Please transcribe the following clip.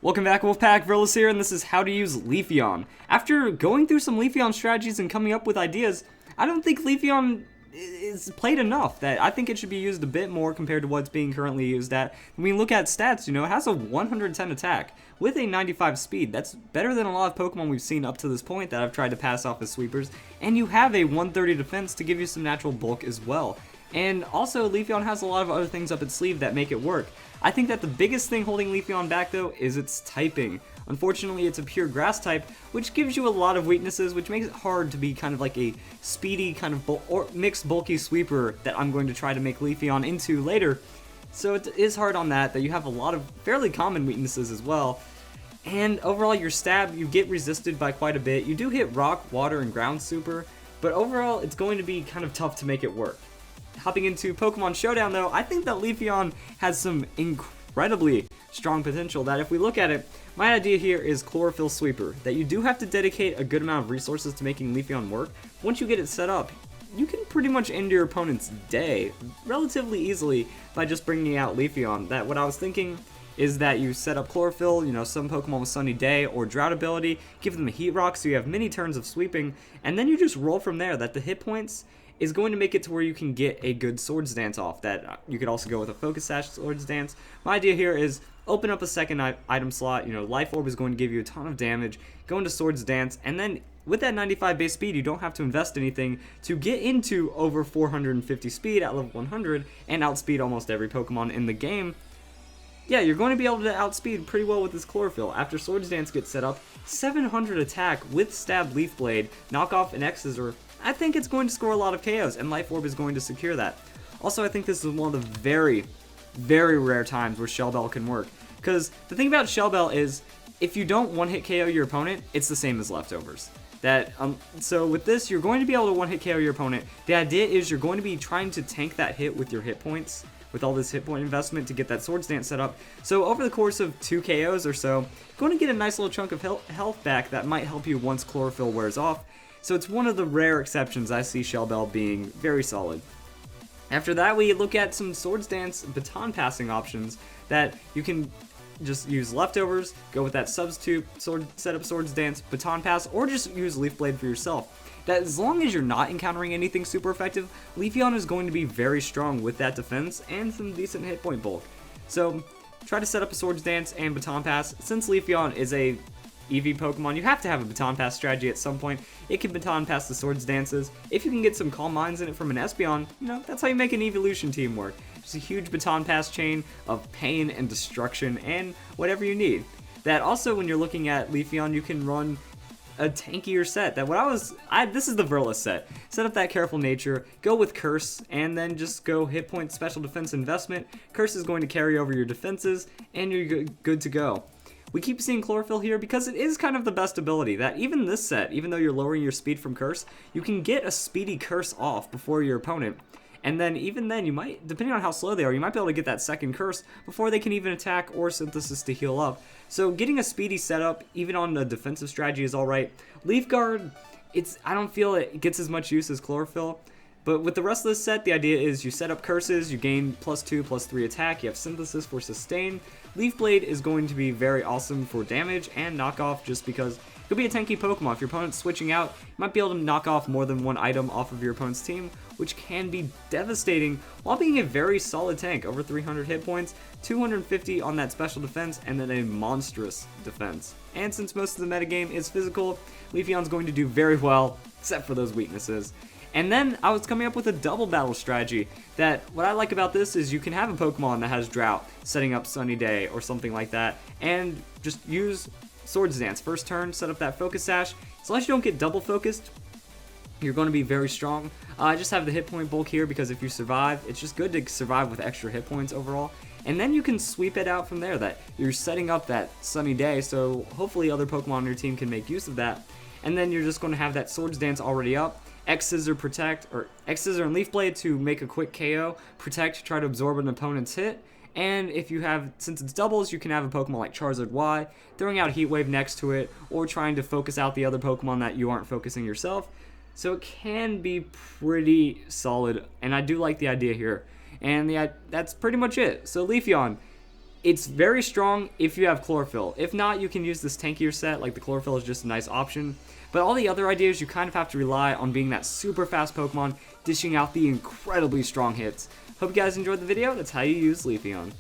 Welcome back, Wolfpack. Verlis here, and this is how to use Leafeon. After going through some Leafeon strategies and coming up with ideas, I don't think Leafeon is played enough. That I think it should be used a bit more compared to what's being currently used at. When we look at stats, it has a 110 attack with a 95 speed. That's better than a lot of Pokemon we've seen up to this point that I've tried to pass off as sweepers. And you have a 130 defense to give you some natural bulk as well. And also, Leafeon has a lot of other things up its sleeve that make it work. I think that the biggest thing holding Leafeon back, though, is its typing. Unfortunately, it's a pure grass type, which gives you a lot of weaknesses, which makes it hard to be kind of like a speedy, kind of mixed bulky sweeper that I'm going to try to make Leafeon into later. So it is hard on that you have a lot of fairly common weaknesses as well. And overall, your stab, you get resisted by quite a bit. You do hit rock, water, and ground super, but overall, it's going to be kind of tough to make it work. Hopping into Pokemon Showdown, though, I think that Leafeon has some incredibly strong potential that if we look at it, my idea here is Chlorophyll Sweeper, that you do have to dedicate a good amount of resources to making Leafeon work. Once you get it set up, you can pretty much end your opponent's day relatively easily by just bringing out Leafeon. That what I was thinking is that you set up Chlorophyll, some Pokemon with Sunny Day or Drought ability, give them a Heat Rock so you have many turns of sweeping, and then you just roll from there. That the hit points is going to make it to where you can get a good Swords Dance off. That you could also go with a Focus Sash Swords Dance. My idea here is open up a second item slot. Life Orb is going to give you a ton of damage. Go into Swords Dance, and then with that 95 base speed, you don't have to invest anything to get into over 450 speed at level 100 and outspeed almost every Pokemon in the game. Yeah, you're going to be able to outspeed pretty well with this Chlorophyll. After Swords Dance gets set up, 700 attack with Stab Leaf Blade, Knock Off, and X-Scissor. I think it's going to score a lot of KOs, and Life Orb is going to secure that. Also, I think this is one of the very, very rare times where Shell Bell can work. Because the thing about Shell Bell is, if you don't one-hit KO your opponent, it's the same as Leftovers. So with this, you're going to be able to one-hit KO your opponent. The idea is you're going to be trying to tank that hit with your hit points, with all this hit point investment to get that Swords Dance set up. So over the course of 2 KOs or so, you're going to get a nice little chunk of health back that might help you once Chlorophyll wears off. So it's one of the rare exceptions I see Shell Bell being very solid. After that, we look at some Swords Dance baton passing options that you can just use Leftovers, go with that substitute setup Swords Dance, baton pass, or just use Leaf Blade for yourself. That as long as you're not encountering anything super effective, Leafeon is going to be very strong with that defense and some decent hit point bulk. So try to set up a Swords Dance and baton pass. Since Leafeon is a EV Pokemon, you have to have a baton pass strategy at some point. It can baton pass the Swords Dances. If you can get some Calm Minds in it from an Espeon, that's how you make an evolution team work. Just a huge baton pass chain of pain and destruction and whatever you need. That also, when you're looking at Leafeon, you can run a tankier set. This is the Verlis set. Set up that Careful Nature, go with Curse, and then just go hit point special defense investment. Curse is going to carry over your defenses, and you're good to go. We keep seeing Chlorophyll here because it is kind of the best ability, that even this set, even though you're lowering your speed from Curse, you can get a speedy Curse off before your opponent. And then even then, you might, depending on how slow they are, you might be able to get that second Curse before they can even attack or Synthesis to heal up. So getting a speedy setup, even on a defensive strategy, is alright. Leaf Guard, I don't feel it gets as much use as Chlorophyll. But with the rest of this set, the idea is you set up Curses, you gain +2, +3 attack, you have Synthesis for sustain. Leaf Blade is going to be very awesome for damage and knockoff just because it could be a tanky Pokemon. If your opponent's switching out, you might be able to knock off more than one item off of your opponent's team, which can be devastating while being a very solid tank. Over 300 hit points, 250 on that special defense, and then a monstrous defense. And since most of the metagame is physical, Leafeon's going to do very well, except for those weaknesses. And then I was coming up with a double battle strategy that what I like about this is you can have a Pokemon that has Drought, setting up Sunny Day or something like that, and just use Swords Dance. First turn, set up that Focus Sash. As long as you don't get double focused, you're going to be very strong. I just have the hit point bulk here because if you survive, it's just good to survive with extra hit points overall. And then you can sweep it out from there, that you're setting up that Sunny Day, so hopefully other Pokemon on your team can make use of that. And then you're just going to have that Swords Dance already up. X-Scissor Protect, or X-Scissor and Leaf Blade to make a quick KO, Protect, try to absorb an opponent's hit, and if you have, since it's doubles, you can have a Pokemon like Charizard Y, throwing out Heat Wave next to it, or trying to focus out the other Pokemon that you aren't focusing yourself. So it can be pretty solid, and I do like the idea here. And that's pretty much it. So Leafeon, It's very strong if you have chlorophyll. If not, you can use this tankier set, like the chlorophyll is just a nice option. But all the other ideas, you kind of have to rely on being that super fast Pokemon, dishing out the incredibly strong hits. Hope you guys enjoyed the video. That's how you use Leafeon.